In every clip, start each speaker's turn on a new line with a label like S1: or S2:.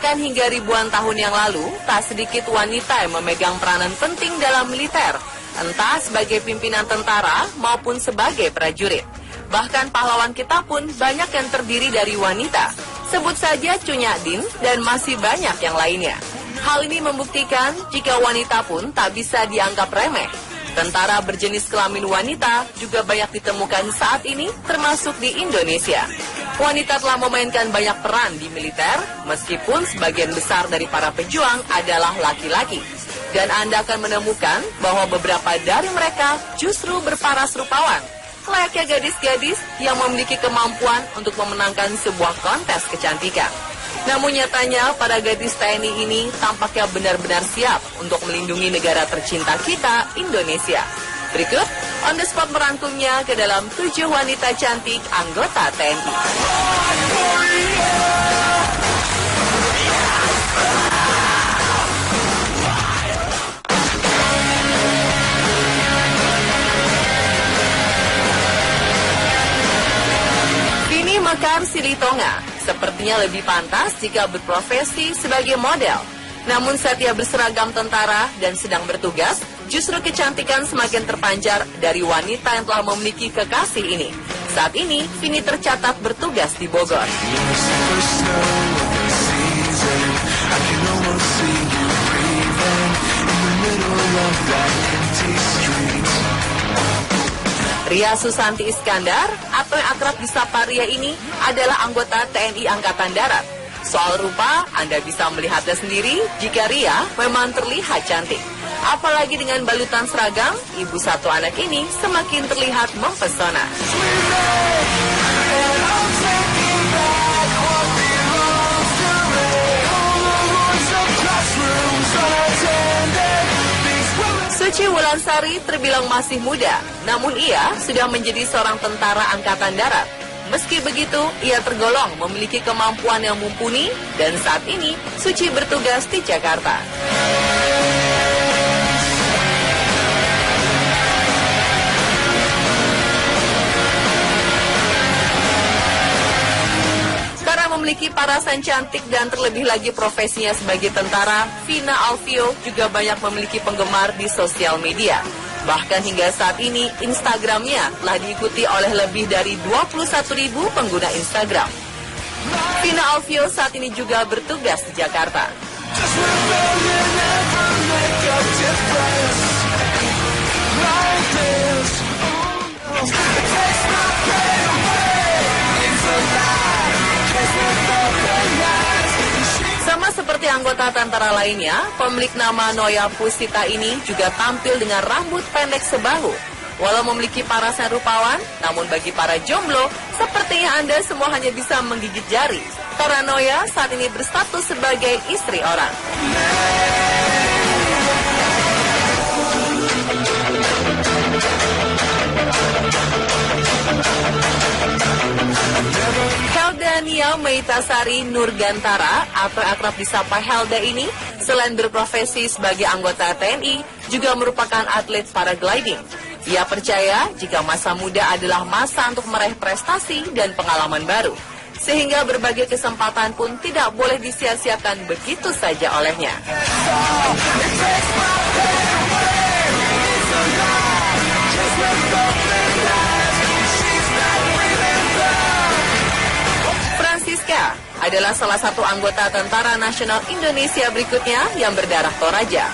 S1: Bahkan hingga ribuan tahun yang lalu, tak sedikit wanita yang memegang peranan penting dalam militer, entah sebagai pimpinan tentara maupun sebagai prajurit. Bahkan pahlawan kita pun banyak yang terdiri dari wanita. Sebut saja Cunyadin dan masih banyak yang lainnya. Hal ini membuktikan jika wanita pun tak bisa dianggap remeh. Tentara berjenis kelamin wanita juga banyak ditemukan saat ini, termasuk di Indonesia. Wanita telah memainkan banyak peran di militer, meskipun sebagian besar dari para pejuang adalah laki-laki. Dan Anda akan menemukan bahwa beberapa dari mereka justru berparas rupawan, layaknya gadis-gadis yang memiliki kemampuan untuk memenangkan sebuah kontes kecantikan. Namun nyatanya para gadis TNI ini tampaknya benar-benar siap untuk melindungi negara tercinta kita, Indonesia. Berikut, On The Spot merangkumnya ke dalam 7 wanita cantik anggota TNI. Vini Mekar Silitonga sepertinya lebih pantas jika berprofesi sebagai model. Namun saat ia berseragam tentara dan sedang bertugas, justru kecantikan semakin terpancar dari wanita yang telah memiliki kekasih ini. Saat ini, Vini tercatat bertugas di Bogor. Ria Susanti Iskandar, atau yang akrab disapa Ria ini, adalah anggota TNI Angkatan Darat. Soal rupa, Anda bisa melihatnya sendiri jika Ria memang terlihat cantik. Apalagi dengan balutan seragam, ibu satu anak ini semakin terlihat mempesona. Suci Wulansari terbilang masih muda, namun ia sudah menjadi seorang tentara Angkatan Darat. Meski begitu, ia tergolong memiliki kemampuan yang mumpuni dan saat ini Suci bertugas di Jakarta. Memiliki parasan cantik dan terlebih lagi profesinya sebagai tentara, Vina Alfio juga banyak memiliki penggemar di sosial media. Bahkan hingga saat ini, Instagramnya telah diikuti oleh lebih dari 21.000 pengguna Instagram. Vina Alfio saat ini juga bertugas di Jakarta. Sama seperti anggota tentara lainnya, pemilik nama Noya Pusita ini juga tampil dengan rambut pendek sebahu. Walau memiliki parasan rupawan, namun bagi para jomblo, sepertinya Anda semua hanya bisa menggigit jari. Karena Noya saat ini berstatus sebagai istri orang. Heldania Meitasari Nurgantara atau akrab disapa Helda ini selain berprofesi sebagai anggota TNI juga merupakan atlet paragliding. Ia percaya jika masa muda adalah masa untuk meraih prestasi dan pengalaman baru, sehingga berbagai kesempatan pun tidak boleh disia-siakan begitu saja olehnya. Francisca adalah salah satu anggota Tentara Nasional Indonesia berikutnya yang berdarah Toraja.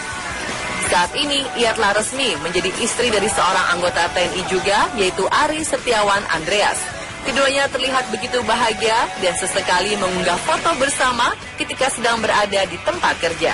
S1: Saat ini, ia telah resmi menjadi istri dari seorang anggota TNI juga, yaitu Ari Setiawan Andreas. Keduanya terlihat begitu bahagia dan sesekali mengunggah foto bersama ketika sedang berada di tempat kerja.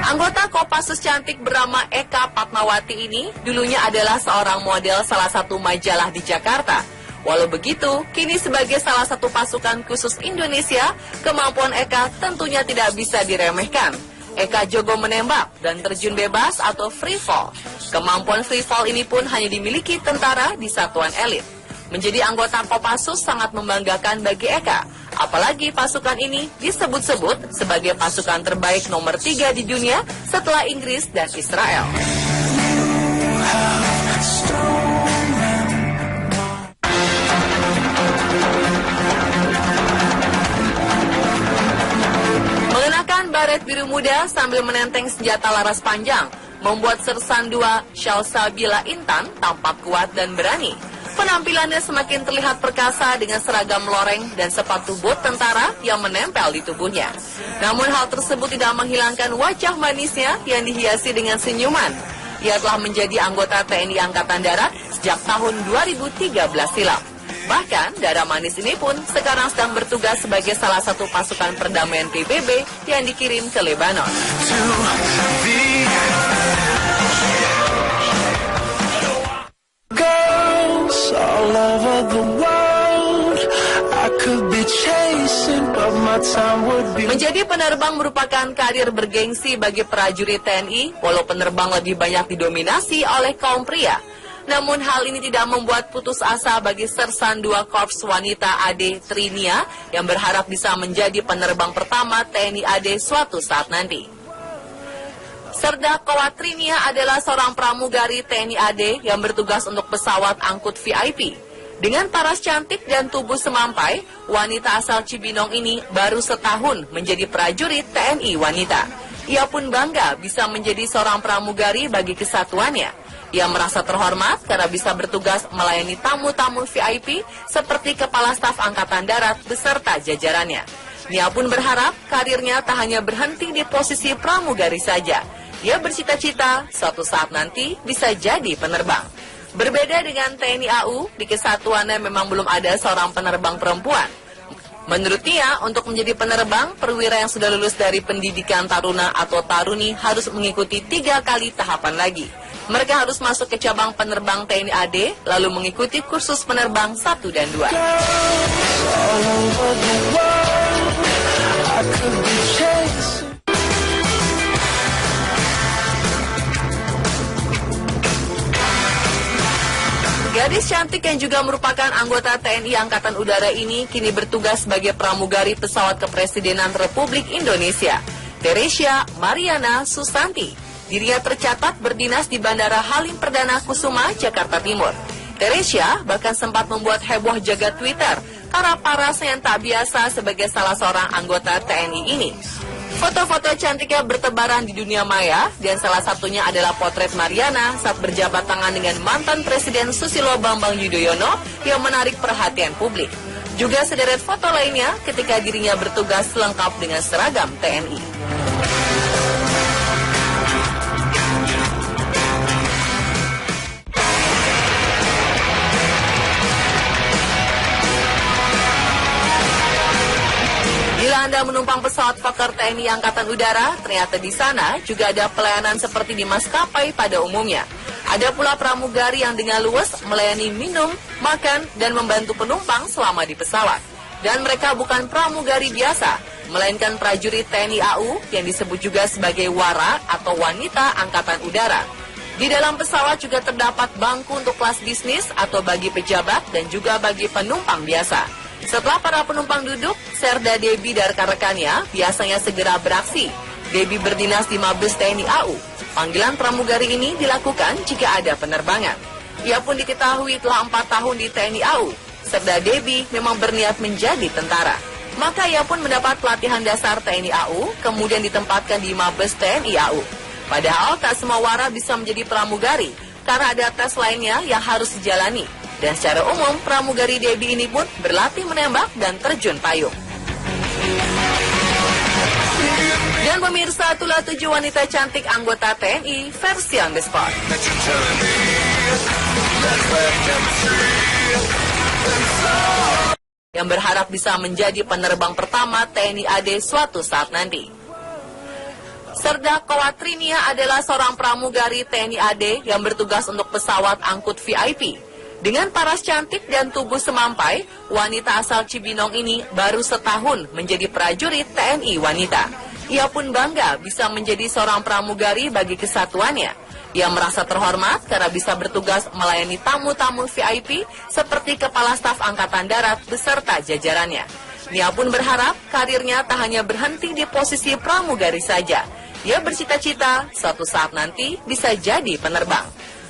S1: Anggota Kopassus cantik bernama Eka Patmawati ini dulunya adalah seorang model salah satu majalah di Jakarta. Walau begitu, kini sebagai salah satu pasukan khusus Indonesia, kemampuan Eka tentunya tidak bisa diremehkan. Eka jago menembak dan terjun bebas atau free fall. Kemampuan free fall ini pun hanya dimiliki tentara di satuan elit. Menjadi anggota Kopassus sangat membanggakan bagi Eka, Apalagi pasukan ini disebut-sebut sebagai pasukan terbaik nomor 3 di dunia setelah Inggris dan Israel. Mengenakan baret biru muda sambil menenteng senjata laras panjang membuat Sersan 2 Shalsabila Intan tampak kuat dan berani. Penampilannya semakin terlihat perkasa dengan seragam loreng dan sepatu bot tentara yang menempel di tubuhnya. Namun hal tersebut tidak menghilangkan wajah manisnya yang dihiasi dengan senyuman. Ia telah menjadi anggota TNI Angkatan Darat sejak tahun 2013 silam. Bahkan, darah manis ini pun sekarang sedang bertugas sebagai salah satu pasukan perdamaian PBB yang dikirim ke Lebanon.
S2: All over the world, I could be chasing, but my time would be...
S1: Menjadi penerbang merupakan karir bergengsi bagi prajurit TNI, walau penerbang lebih banyak didominasi oleh kaum pria. Namun hal ini tidak membuat putus asa bagi Sersan 2 Korps Wanita AD Trinia yang berharap bisa menjadi penerbang pertama TNI AD suatu saat nanti. Serda Kowatrinia adalah seorang pramugari TNI AD yang bertugas untuk pesawat angkut VIP. Dengan paras cantik dan tubuh semampai, wanita asal Cibinong ini baru setahun menjadi prajurit TNI wanita. Ia pun bangga bisa menjadi seorang pramugari bagi kesatuannya. Ia merasa terhormat karena bisa bertugas melayani tamu-tamu VIP seperti Kepala Staf Angkatan Darat beserta jajarannya. Ia pun berharap karirnya tak hanya berhenti di posisi pramugari saja. Ia bercita-cita suatu saat nanti bisa jadi penerbang. Berbeda dengan TNI AU, di kesatuannya memang belum ada seorang penerbang perempuan. Menurut dia, untuk menjadi penerbang, perwira yang sudah lulus dari pendidikan taruna atau taruni harus mengikuti 3 kali tahapan lagi. Mereka harus masuk ke cabang penerbang TNI AD, lalu mengikuti kursus penerbang 1 dan 2. Gadis cantik yang juga merupakan anggota TNI Angkatan Udara ini kini bertugas sebagai pramugari pesawat kepresidenan Republik Indonesia. Teresia Mariana Susanti. Dirinya tercatat berdinas di Bandara Halim Perdana Kusuma, Jakarta Timur. Teresia bahkan sempat membuat heboh jagat Twitter karena parasnya yang tak biasa sebagai salah seorang anggota TNI ini. Foto-foto cantiknya bertebaran di dunia maya dan salah satunya adalah potret Mariana saat berjabat tangan dengan mantan Presiden Susilo Bambang Yudhoyono yang menarik perhatian publik. Juga sederet foto lainnya ketika dirinya bertugas lengkap dengan seragam TNI. Bila Anda menumpang pesawat Fokker TNI Angkatan Udara, ternyata di sana juga ada pelayanan seperti di maskapai pada umumnya. Ada pula pramugari yang dengan luwes melayani minum, makan, dan membantu penumpang selama di pesawat. Dan mereka bukan pramugari biasa, melainkan prajurit TNI AU yang disebut juga sebagai WARA atau Wanita Angkatan Udara. Di dalam pesawat juga terdapat bangku untuk kelas bisnis atau bagi pejabat dan juga bagi penumpang biasa. Setelah para penumpang duduk, Serda Debbie dan rekan-rekannya biasanya segera beraksi. Debbie berdinas di Mabes TNI AU. Panggilan pramugari ini dilakukan jika ada penerbangan. Ia pun diketahui telah 4 tahun di TNI AU. Serda Debbie memang berniat menjadi tentara. Maka ia pun mendapat pelatihan dasar TNI AU, kemudian ditempatkan di Mabes TNI AU. Padahal tak semua wara bisa menjadi pramugari, karena ada tes lainnya yang harus dijalani. Dan secara umum, pramugari Debbie ini pun berlatih menembak dan terjun payung. Dan pemirsa, itulah 7 wanita cantik anggota TNI versi on the spot. Yang berharap bisa menjadi penerbang pertama TNI AD suatu saat nanti. Serda Kowatrinia adalah seorang pramugari TNI AD yang bertugas untuk pesawat angkut VIP. Dengan paras cantik dan tubuh semampai, wanita asal Cibinong ini baru setahun menjadi prajurit TNI wanita. Ia pun bangga bisa menjadi seorang pramugari bagi kesatuannya. Ia merasa terhormat karena bisa bertugas melayani tamu-tamu VIP seperti Kepala Staf Angkatan Darat beserta jajarannya. Nia pun berharap karirnya tak hanya berhenti di posisi pramugari saja. Dia bercita-cita suatu saat nanti bisa jadi penerbang.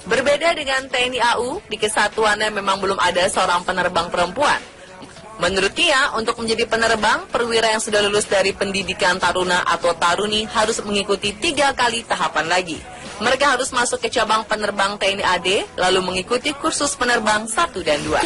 S1: Berbeda dengan TNI AU, di kesatuannya memang belum ada seorang penerbang perempuan. Menurut Nia, untuk menjadi penerbang, perwira yang sudah lulus dari pendidikan taruna atau taruni harus mengikuti 3 kali tahapan lagi. Mereka harus masuk ke cabang penerbang TNI AD, lalu mengikuti kursus penerbang 1 dan 2.